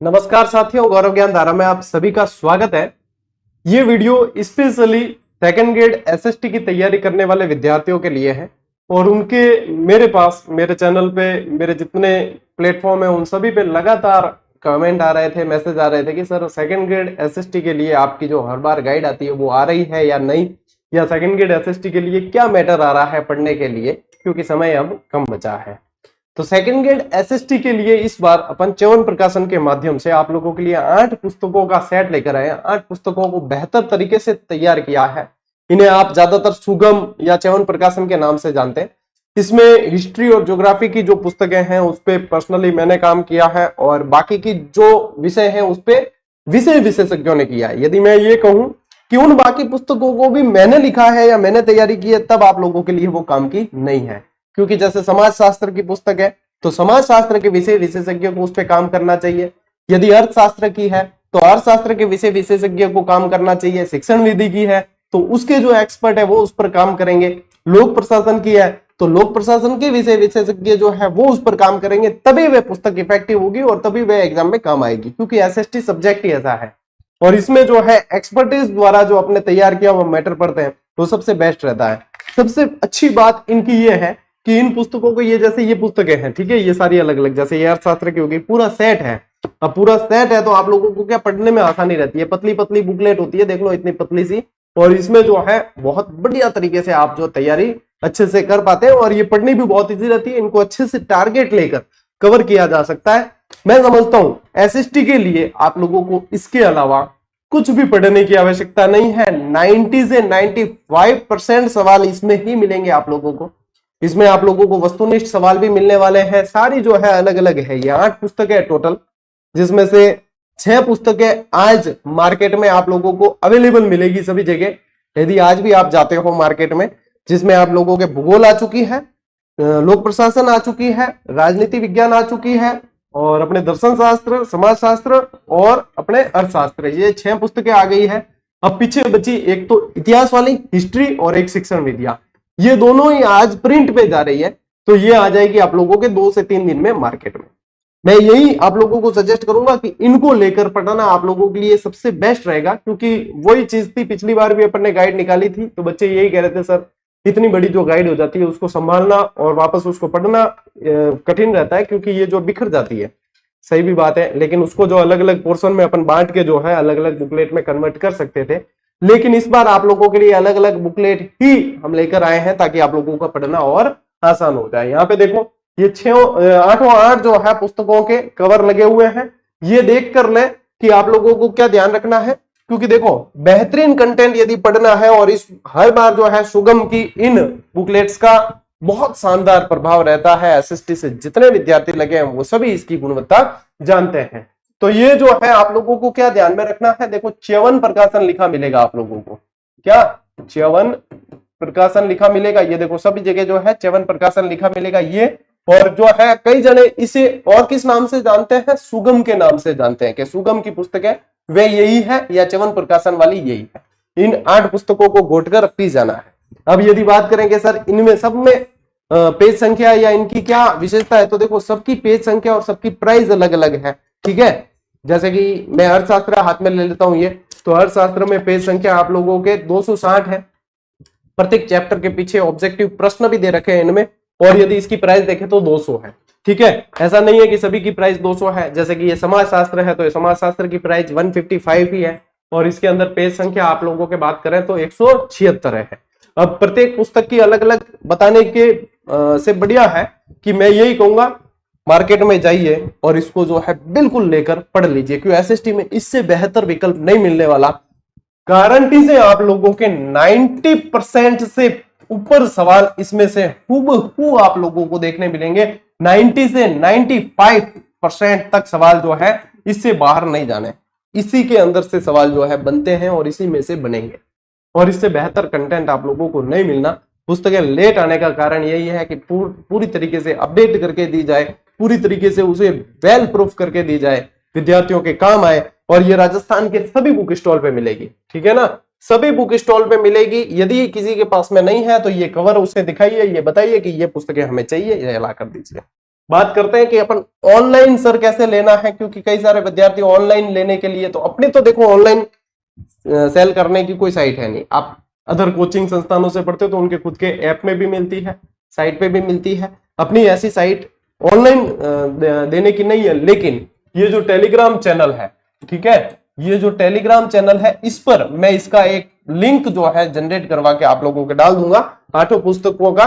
नमस्कार साथियों, गौरव ज्ञान धारा में आप सभी का स्वागत है। ये video specially second grade SST की तैयारी करने वाले विद्यार्थियों के लिए है और उनके मेरे चैनल पे मेरे जितने प्लेटफॉर्म है उन सभी पे लगातार कमेंट आ रहे थे, मैसेज आ रहे थे कि सर सेकंड ग्रेड एसएसटी के लिए आपकी जो हर बार गाइड आती है वो आ रही है या नहीं, या सेकंड ग्रेड एसएसटी के लिए क्या मैटर आ रहा है पढ़ने के लिए, क्योंकि समय अब कम बचा है। तो सेकंड ग्रेड एसएसटी के लिए इस बार अपन च्यवन प्रकाशन के माध्यम से आप लोगों के लिए 8 पुस्तकों का सेट लेकर आए हैं। 8 पुस्तकों को बेहतर तरीके से तैयार किया है। इन्हें आप ज्यादातर सुगम या च्यवन प्रकाशन के नाम से जानते हैं। इसमें हिस्ट्री और ज्योग्राफी की जो पुस्तकें हैं उस पर पर्सनली मैंने काम किया है और बाकी की जो विषय हैं उस पर विषय विशेषज्ञों ने किया है। यदि मैं ये कहूं कि उन बाकी पुस्तकों को भी मैंने लिखा है या मैंने तैयारी की है, तब आप लोगों के लिए वो काम की नहीं है। क्योंकि जैसे समाज शास्त्र की पुस्तक है तो समाज शास्त्र के विषय विशेषज्ञ को उस पर काम करना चाहिए। यदि अर्थशास्त्र की है तो अर्थशास्त्र के विषय विशेषज्ञ को काम करना चाहिए। शिक्षण विधि की है तो उसके जो एक्सपर्ट है वो उस पर काम करेंगे। लोक प्रशासन की है तो लोक प्रशासन के विषय विशेषज्ञ जो है वो उस पर काम करेंगे, तभी वह पुस्तक इफेक्टिव होगी और तभी वह एग्जाम में काम आएगी। क्योंकि एसएसटी सब्जेक्ट ही ऐसा है और इसमें जो है एक्सपर्टीज द्वारा जो आपने तैयार किया वो मैटर पढ़ते हैं तो सबसे बेस्ट रहता है। सबसे अच्छी बात इनकी ये है कि इन पुस्तकों को, ये जैसे ये पुस्तकें हैं, ठीक है, ये सारी अलग अलग, जैसे ये अर्थशास्त्र की होगी, पूरा सेट है। अब पूरा सेट है तो आप लोगों को क्या पढ़ने में आसानी रहती है। पतली पतली बुकलेट होती है, देख लो इतनी पतली सी, और इसमें जो है बहुत बढ़िया तरीके से आप जो तैयारी अच्छे से कर पाते हैं और ये पढ़नी भी बहुत ईजी रहती है। इनको अच्छे से टारगेट लेकर कवर किया जा सकता है। मैं समझता हूं एसएसटी के लिए आप लोगों को इसके अलावा कुछ भी पढ़ने की आवश्यकता नहीं है। 90 से 95% सवाल इसमें ही मिलेंगे आप लोगों को। इसमें आप लोगों को वस्तुनिष्ठ सवाल भी मिलने वाले हैं। सारी जो है अलग अलग है। ये 8 पुस्तकें टोटल, जिसमें से 6 पुस्तकें आज मार्केट में आप लोगों को अवेलेबल मिलेगी सभी जगह। यदि आज भी आप जाते हो मार्केट में, जिसमें आप लोगों के भूगोल आ चुकी है, लोक प्रशासन आ चुकी है, राजनीति विज्ञान आ चुकी है और अपने दर्शन शास्त्र, समाज शास्त्र और अपने अर्थशास्त्र, ये 6 पुस्तकें आ गई है। अब पीछे बची एक तो इतिहास वाली हिस्ट्री और एक शिक्षण विद्या। ये दोनों ही आज प्रिंट पे जा रही है तो ये आ जाएगी आप लोगों के 2 से 3 दिन में मार्केट में। मैं यही आप लोगों को सजेस्ट करूंगा कि इनको लेकर पढ़ना आप लोगों के लिए सबसे बेस्ट रहेगा। क्योंकि वही चीज थी, पिछली बार भी अपन ने गाइड निकाली थी तो बच्चे यही कह रहे थे सर इतनी बड़ी जो गाइड हो जाती है उसको संभालना और वापस उसको पढ़ना कठिन रहता है, क्योंकि ये जो बिखर जाती है। सही भी बात है, लेकिन उसको जो अलग अलग पोर्शन में अपन बांट के जो है अलग अलग बुकलेट में कन्वर्ट कर सकते थे। लेकिन इस बार आप लोगों के लिए अलग अलग बुकलेट ही हम लेकर आए हैं ताकि आप लोगों का पढ़ना और आसान हो जाए। यहाँ पे देखो ये 8 जो है पुस्तकों के कवर लगे हुए हैं। ये देख कर ले कि आप लोगों को क्या ध्यान रखना है, क्योंकि देखो बेहतरीन कंटेंट यदि पढ़ना है और इस हर बार जो है सुगम की इन बुकलेट्स का बहुत शानदार प्रभाव रहता है। एसएसटी से जितने विद्यार्थी लगे हैं वो सभी इसकी गुणवत्ता जानते हैं। तो ये जो है आप लोगों को क्या ध्यान में रखना है, देखो च्यवन प्रकाशन लिखा मिलेगा आप लोगों को। क्या च्यवन प्रकाशन लिखा मिलेगा? ये देखो सभी जगह जो है च्यवन प्रकाशन लिखा मिलेगा ये। और जो है कई जने इसे और किस नाम से जानते हैं, सुगम के नाम से जानते हैं कि सुगम की पुस्तक है वे यही है या च्यवन प्रकाशन वाली यही है। इन 8 पुस्तकों को घोट कर पी जाना है। अब यदि बात करेंगे सर इनमें सब में पेज संख्या या इनकी क्या विशेषता है, तो देखो सबकी पेज संख्या और सबकी प्राइस अलग अलग है। ठीक है, जैसे कि मैं अर्थशास्त्र हाथ में ले लेता हूं ये, तो अर्थशास्त्र में पेज संख्या आप लोगों के 260 है। प्रत्येक चैप्टर के पीछे ऑब्जेक्टिव प्रश्न भी दे रखे हैं इनमें, और यदि इसकी प्राइस देखें तो 200 है। ठीक है, ऐसा नहीं है कि सभी की प्राइस 200 है। जैसे कि ये समाज शास्त्र है तो ये समाज शास्त्र की प्राइस 155 ही है और इसके अंदर पेज संख्या आप लोगों के बात करें तो 176 है। अब प्रत्येक पुस्तक की अलग अलग बताने के से बढ़िया है कि मैं यही कहूंगा मार्केट में जाइए और इसको जो है बिल्कुल लेकर पढ़ लीजिए, क्योंकि एसएसटी में इससे बेहतर विकल्प नहीं मिलने वाला। गारंटी से आप लोगों के 90% से ऊपर सवाल इसमें से हूबहू आप लोगों को देखने मिलेंगे। 90 से 95% तक सवाल जो है इससे बाहर नहीं जाने, इसी के अंदर से सवाल जो है बनते हैं और इसी में से बनेंगे। और इससे बेहतर कंटेंट आप लोगों को नहीं मिलना। पुस्तकें लेट आने का कारण यही है कि पूरी तरीके से अपडेट करके दी जाए, पूरी तरीके से उसे वेल प्रूफ करके दी जाए, विद्यार्थियों के काम आए। और ये राजस्थान के सभी बुक स्टॉल पे मिलेगी। ठीक है ना, सभी बुक स्टॉल पे मिलेगी। यदि किसी के पास में नहीं है तो ये कवर उसे दिखाइए, ये बताइए कि ये पुस्तकें हमें चाहिए, ये ला कर दीजिए। बात करते हैं कि अपन ऑनलाइन सर कैसे लेना है, क्योंकि कई सारे विद्यार्थी ऑनलाइन लेने के लिए, तो अपनी तो देखो ऑनलाइन सेल करने की कोई साइट है नहीं। आप अदर कोचिंग संस्थानों से पढ़ते हो तो उनके खुद के ऐप में भी मिलती है, साइट पे भी मिलती है। अपनी ऐसी साइट ऑनलाइन देने की नहीं है, लेकिन ये जो टेलीग्राम चैनल है, ठीक है, ये जो टेलीग्राम चैनल है, इस पर मैं इसका एक लिंक जो है जनरेट करवा के आप लोगों को डाल दूंगा, 8 पुस्तकों का,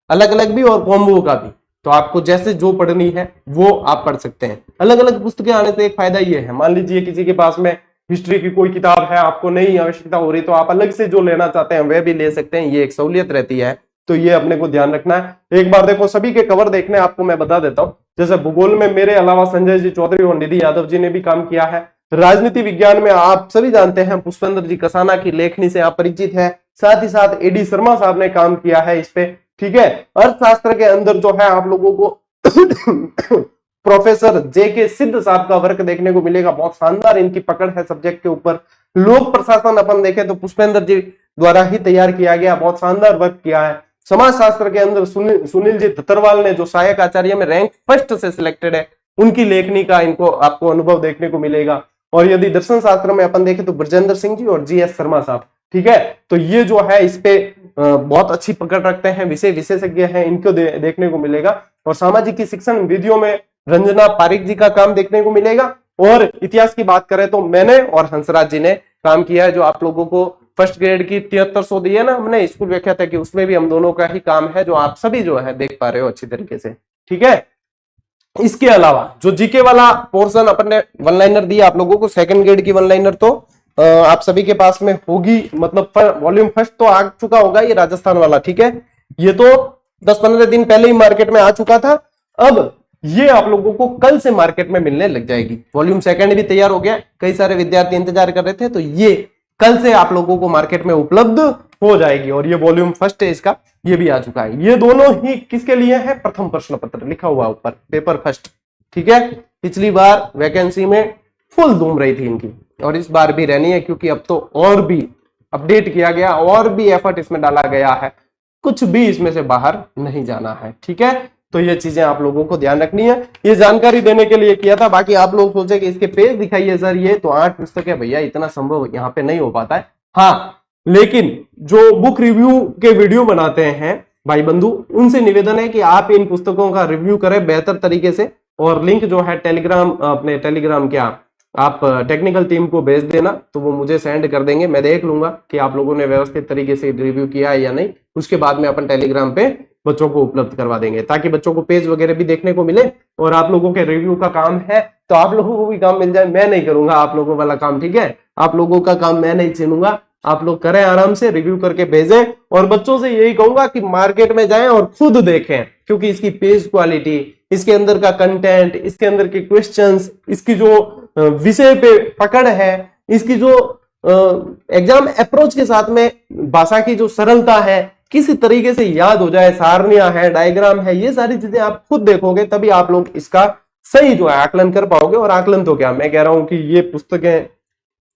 अलग अलग भी और कॉम्बो का भी। तो आपको जैसे जो पढ़नी है वो आप पढ़ सकते हैं। अलग अलग पुस्तकें आने से एक फायदा ये है, मान लीजिए किसी के पास में हिस्ट्री की कोई किताब है, आपको नहीं आवश्यकता हो रही, तो आप अलग से जो लेना चाहते हैं वह भी ले सकते हैं, ये एक सहूलियत रहती है। तो ये अपने को ध्यान रखना है। एक बार देखो सभी के कवर देखने, आपको मैं बता देता हूं, जैसे भूगोल में मेरे अलावा संजय जी चौधरी और निधि यादव जी ने भी काम किया है। राजनीति विज्ञान में आप सभी जानते हैं पुष्पेंद्र जी कसाना की लेखनी से आप परिचित है, साथ ही साथ एडी शर्मा साहब ने काम किया है इस पे, ठीक है। अर्थशास्त्र के अंदर जो है आप लोगों को प्रोफेसर जे.के. सिद्ध साहब का वर्क देखने को मिलेगा, बहुत शानदार इनकी पकड़ है सब्जेक्ट के ऊपर। लोक प्रशासन अपन देखें तो पुष्पेंद्र जी द्वारा ही तैयार किया गया, बहुत शानदार वर्क किया है। समाजशास्त्र के अंदर सुनील जी धतरवाल ने, जो सहायक आचार्य में रैंक फर्स्ट से सिलेक्टेड है, उनकी लेखनी का इनको आपको अनुभव देखने को मिलेगा। और यदि दर्शन शास्त्र में अपन देखें तो ब्रजेंद्र सिंह जी और जी.एस. शर्मा साहब, ठीक है। तो ये जो है इस पे बहुत अच्छी पकड़ रखते हैं, विषय विशेषज्ञ हैं, इनको देखने को मिलेगा। और सामाजिक की शिक्षण विधियों में रंजना पारिक जी का काम देखने को मिलेगा। और इतिहास की बात करें तो मैंने और हंसराज जी ने काम किया है, जो आप लोगों को फर्स्ट ग्रेड की 7300 दी है ना हमने स्कूल व्याख्याता की, उसमें भी हम दोनों का ही काम है, जो आप सभी जो है देख पा रहे हो अच्छी तरीके से, ठीक है। इसके अलावा जो जीके वाला पोर्शन अपन ने वन लाइनर दी आप लोगों को, सेकंड ग्रेड की वन लाइनर तो आप सभी के पास में होगी, मतलब वॉल्यूम फर्स्ट तो आ चुका होगा, ये राजस्थान वाला, ठीक है। ये तो 10-15 दिन पहले ही मार्केट में आ चुका था। अब ये आप लोगों को कल से मार्केट में मिलने लग जाएगी। वॉल्यूम सेकंड भी तैयार हो गया, कई सारे विद्यार्थी इंतजार कर रहे थे, तो ये कल से आप लोगों को मार्केट में उपलब्ध हो जाएगी। और ये वॉल्यूम फर्स्ट है इसका, ये भी आ चुका है। ये दोनों ही किसके लिए है? प्रथम प्रश्न पत्र लिखा हुआ ऊपर, पेपर फर्स्ट, ठीक है। पिछली बार वैकेंसी में फुल धूम रही थी इनकी, और इस बार भी रहनी है, क्योंकि अब तो और भी अपडेट किया गया, और भी एफर्ट इसमें डाला गया है, कुछ भी इसमें से बाहर नहीं जाना है, ठीक है। तो ये चीजें आप लोगों को ध्यान रखनी है, ये जानकारी देने के लिए किया था। बाकी आप लोग सोचे कि इसके पेज दिखाइए सर, ये तो 8 पुस्तक है भैया, इतना संभव यहाँ पे नहीं हो पाता है। हाँ, लेकिन जो बुक रिव्यू के वीडियो बनाते हैं भाई बंधु, उनसे निवेदन है कि आप इन पुस्तकों का रिव्यू करें बेहतर तरीके से, और लिंक जो है टेलीग्राम, अपने टेलीग्राम क्या आप टेक्निकल टीम को भेज देना, तो वो मुझे सेंड कर देंगे, मैं देख लूंगा कि आप लोगों ने व्यवस्थित तरीके से रिव्यू किया है या नहीं। उसके बाद में अपन टेलीग्राम पे बच्चों को उपलब्ध करवा देंगे, ताकि बच्चों को पेज वगैरह भी देखने को मिले। और आप लोगों के रिव्यू का काम है तो आप लोगों को भी काम मिल जाए, मैं नहीं करूंगा आप लोगों वाला काम, ठीक है। आप लोगों का काम मैं नहीं छीनूंगा, आप लोग करें आराम से, रिव्यू करके भेजें। और बच्चों से यही कहूंगा कि मार्केट में जाएं और खुद देखें, क्योंकि इसकी पेज क्वालिटी, इसके अंदर का कंटेंट, इसके अंदर के क्वेश्चंस, इसकी जो विषय पे पकड़ है, इसकी जो एग्जाम अप्रोच के साथ में भाषा की जो सरलता है, किसी तरीके से याद हो जाए, सारणियां है, डायग्राम है, ये सारी चीजें आप खुद देखोगे, तभी आप लोग इसका सही जो है आकलन कर पाओगे। और आकलन तो क्या, मैं कह रहा हूं कि ये पुस्तकें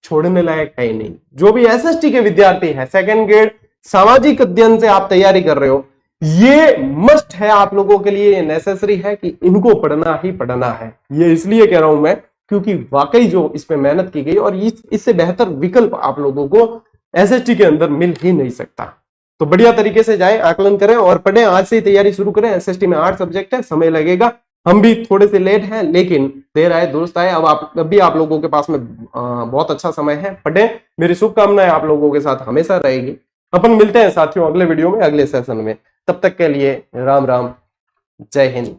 छोड़ने लायक है ही नहीं। जो भी एसएसटी के विद्यार्थी हैं, सेकंड ग्रेड सामाजिक अध्ययन से आप तैयारी कर रहे हो, ये मस्ट है आप लोगों के लिए, ये नेसेसरी है कि इनको पढ़ना ही पढ़ना है। ये इसलिए कह रहा हूं मैं, क्योंकि वाकई जो इसमें मेहनत की गई, और इससे बेहतर विकल्प आप लोगों को एसएसटी के अंदर मिल ही नहीं सकता। तो बढ़िया तरीके से जाएं, आकलन करें और पढ़ें। आज से ही तैयारी शुरू करें। एसएसटी में 8 सब्जेक्ट है, समय लगेगा, हम भी थोड़े से लेट हैं, लेकिन देर आए दुरुस्त आए। अब भी आप लोगों के पास में बहुत अच्छा समय है, पढ़ें। मेरी शुभकामनाएं आप लोगों के साथ हमेशा रहेगी। अपन मिलते हैं साथियों अगले वीडियो में, अगले सेशन में। तब तक के लिए राम राम, जय हिंद।